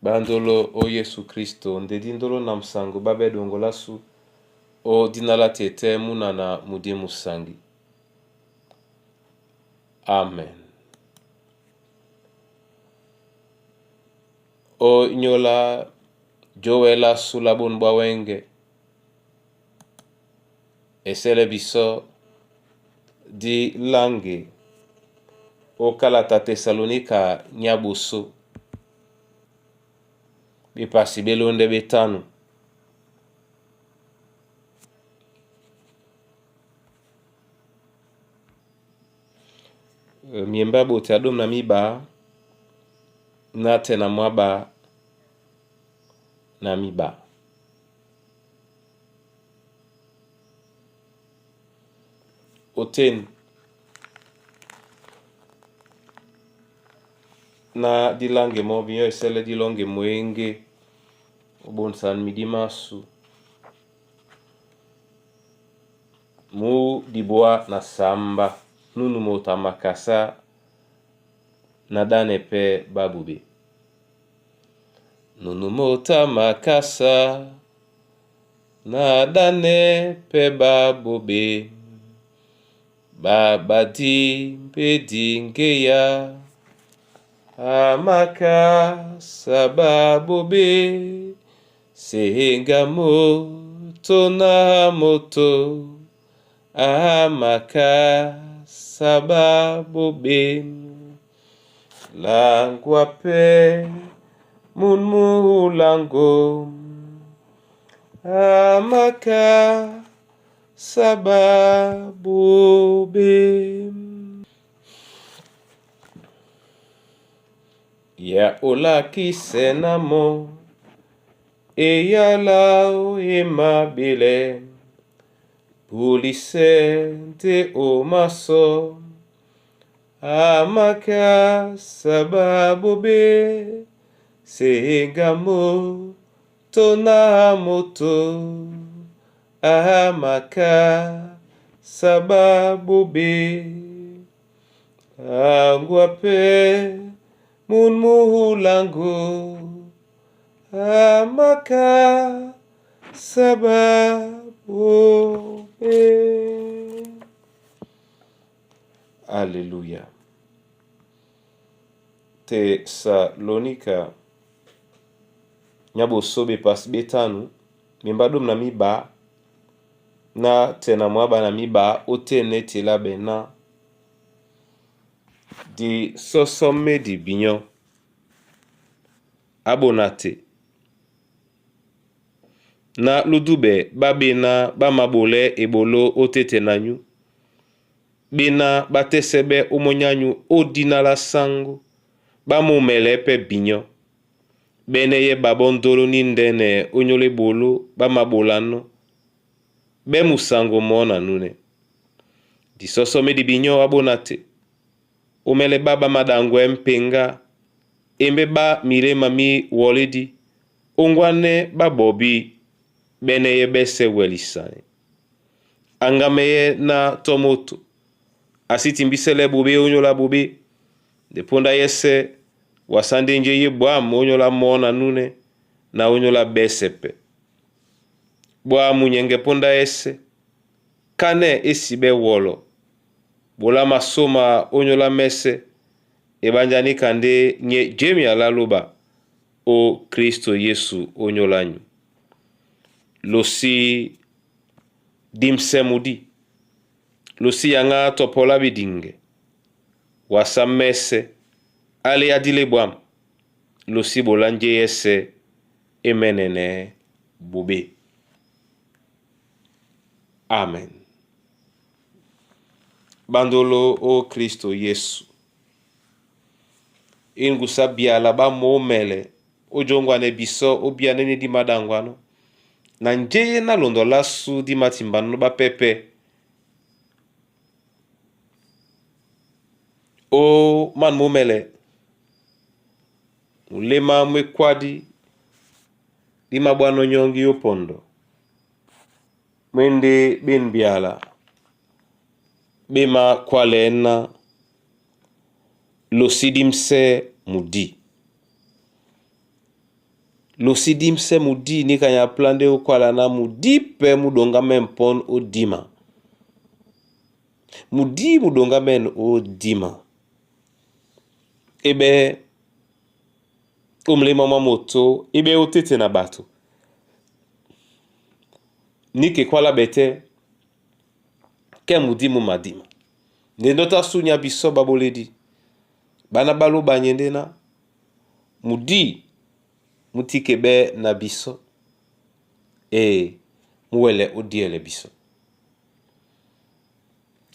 Bandolo o Yesu Kristo ndedindolo na msango babe dongolasu o dinala tete munana mudi musangi. Amen. O nyola joela sulabun bawenge esele biso di lange o kalata Tesalonika nyabuso bipasi belonde betanu. Miemba bote adom na miba na tena mwaba na miba. Oten na dilange mo binyo esele dilonge mwenge obonsan midimasu mu diboa na samba nunu mota makasa na dane pe babube. Nunu mota makasa na dane pe babube babadi pedi ngeya amaka sababube sehenga moto na moto amaka sababube langwa pe munmu lango amaka sababube ya ola kisenamo eyalao emabile pulisente o maso amaka sababube sehingamo tona moto amaka sababube angwa pe munmu lango amaka sababube. Alleluia. Tesalonika nyabo sobe pas betanu mimbadum na miba na tena mwaba na miba otene tela bena di sosome di binyo abonate na ludube babena bamabole ebolo otete nanyu bena batesebe umonyanyu odina la sango bamumele pe binyo bene ye babondolo nindene onyole bolo bamabolano be musango mona nune di sosome di binyo abonate umele baba madangwe mpenga embe ba mire mami woledi ongwane babobi bene ye bese welisane angameye na tomoto asiti mbisele bobe onyola bobe deponda yese wasande nje ye bwa onyola mona nune na onyola besepe bwa munyenge ponda yese kane esibe wolo bola masoma onyola mese ebanjani kande nye jemi alaloba o Kristo Yesu onyolanyu losi dimsemudi losi yanga topola bidinge wasamese ale adile bwam losi bolanje yese emenene bube. Amen. Bandolo o Kristo Yesu ingusa biala ba momele ojongwane biso obianene di madangwano na njeye na londola su di matimbano ba pepe o man momele ulema mwekwadi di mabwano nyongi opondo mwende ben biala bema kwalena losidimse mudi Losidim se mudi ni kanya plande o kwa lana mudi pe mudonga men pon o dima. Mudi mudonga men o dima. Ebe umle mama moto ebe o tete na bato. Nike kwa la bete ke mudi mu madima. Ndota sunya biso baboledi. Bana balo banyende na mudi mutikebe na biso muwele odiele biso.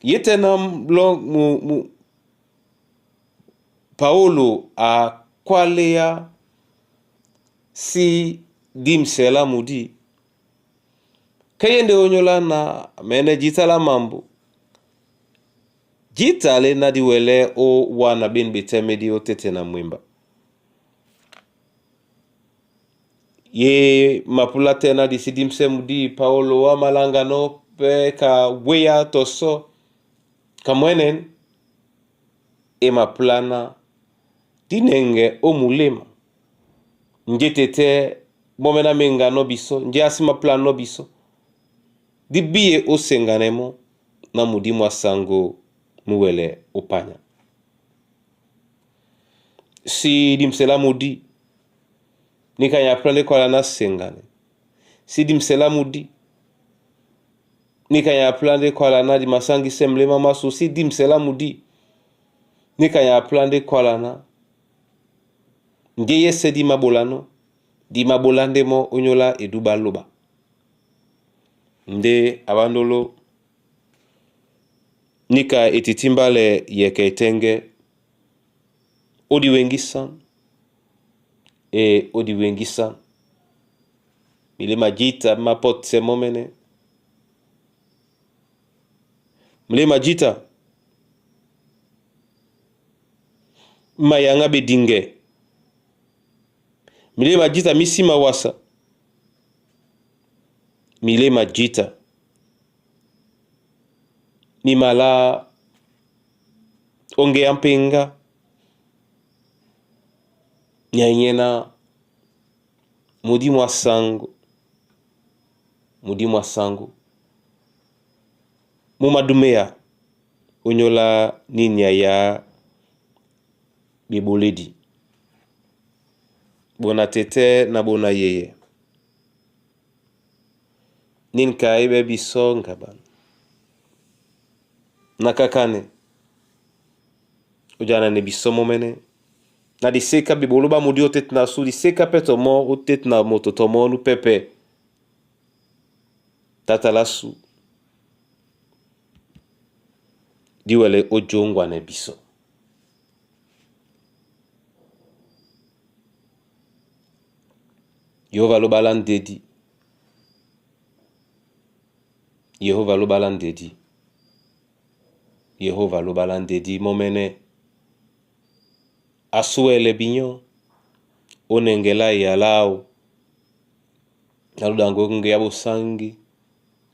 Yete na mu Paulo a kwalea si dimsela mudi kayende onyola na mene jitala mambo jitale na diwele o wana bin bitemedi o tete na mwimba ye mapula tena di sidimse mudi Paulo wa malanga no pe ka weya toso kamwenen mapulana dinenge o mulema njetete momena menga no biso nje asima plan no biso di biye o senganemo na mudi mwasango muwele opanya si dimsela mudi nika ya plane kwa na sengane si dimsela mudi nika ya plane kwa na di masangi semlema maso si dimsela mudi nika ya plane kwa na ngeye se di mabolano di mabolande mo onyola eduba loba nde abandolo nika etitimbale yeketenge odi wengisan odi wengisan mile majita mapot se momene mile majita mayanga bedinge mile majita misima wasa mile majita mimala onge ampenga nyanyena mudi mwasango mumadumea onyola ninya ya biboledi bona tete na bona yeye ninka ibe biso ngaban nakakane ujana ne biso momene na di seka biboloba mudi o tete na su di seka peto mo o tete na moto tomo nu pepe tata lasu diwele ojongwa ne biso Yehova lo balandedi Yehova lo balandedi momene asuele binyo onengela yalao naludango nge yabo sangi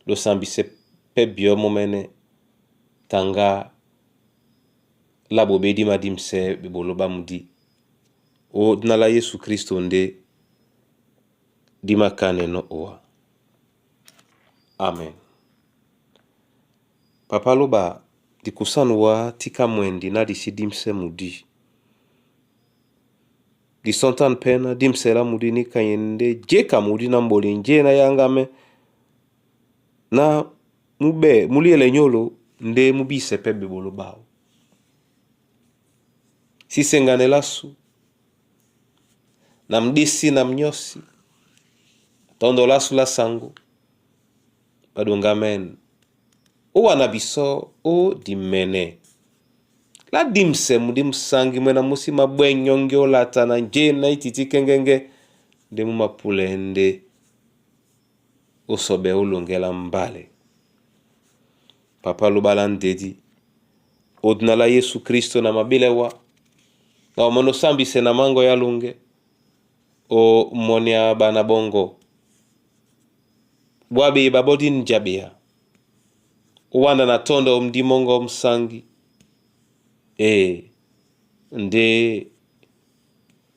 lo sambise pebio momene tanga labo bedi madimse biboloba mudi o dinala Yesu Kristo nde dimakane no oa amen. Papa loba dikusanu wa tika mwendi na disidimse mudi di sontan pena dimsela mudi ni kanyende jeka mudi na mboli nje na yangame na mube muliele nyolo nde mubise pebe bolo bao si sengane lasu na mdisi na mnyosi tondo lasu la sango padungamen o anabiso o dimene la dimse mudim sangi mena musi mabwenyonge o lata na nje na ititi kengenge de mu mapulende o sobe ulongela mbale. Papa lubalandedi odnala Yesu Kristo na mabilewa na omono sambi sena mango ya lunge o monia bana bongo bwabi babodin jabia uwanda na tondo mdimongo msangi nde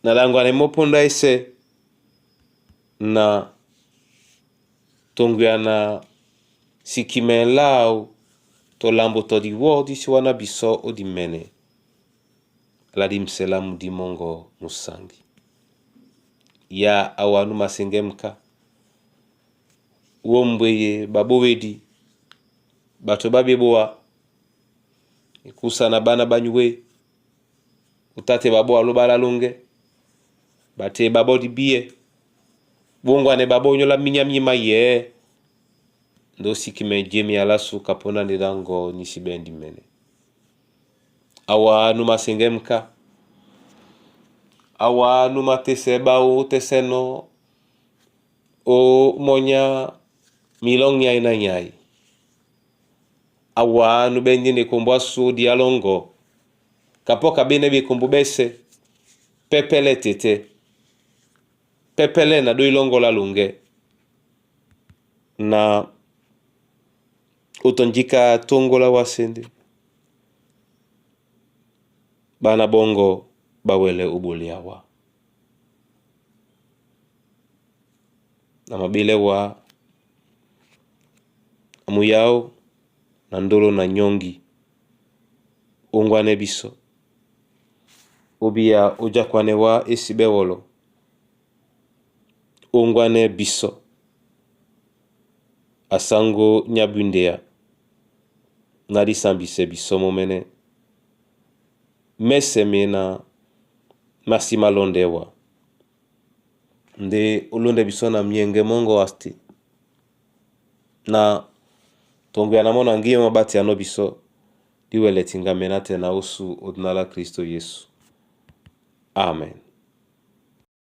nalangwa ne moponda ese na tongwiana sikime lao to lambo to di wodi si wana biso o di mene la di mselamu di mongo musangi ya awanu masengemka wombweye babo wedi bato babeboa ikusana bana banywe utate babo alobala longe bate babo di biye bongwane babo nyola minyamima ye ndo sikime jemi alasu kapona nirango nisibendi mene awa numa sengemka awa numa teseba o teseno o monya milong nyai na nyai awa nubendi ne kombo su dialongo kapoka bene bi kombo bese pepele tete pepele na do ilongo la lunge na utonjika tongola wasende bana bongo bawele ubuliawa na mabile wa amuyao na ndolo na nyongi ungwane biso ubia ujakwane wa esibewolo ungwane biso asango nyabundea nadi sambise biso momene mesemena masima londewa nde ulunde biso na mienge mongo asti na tongu ya namona ngiye mabati ano biso diwele tinga menate na usu odnala Kristo Yesu. Amen.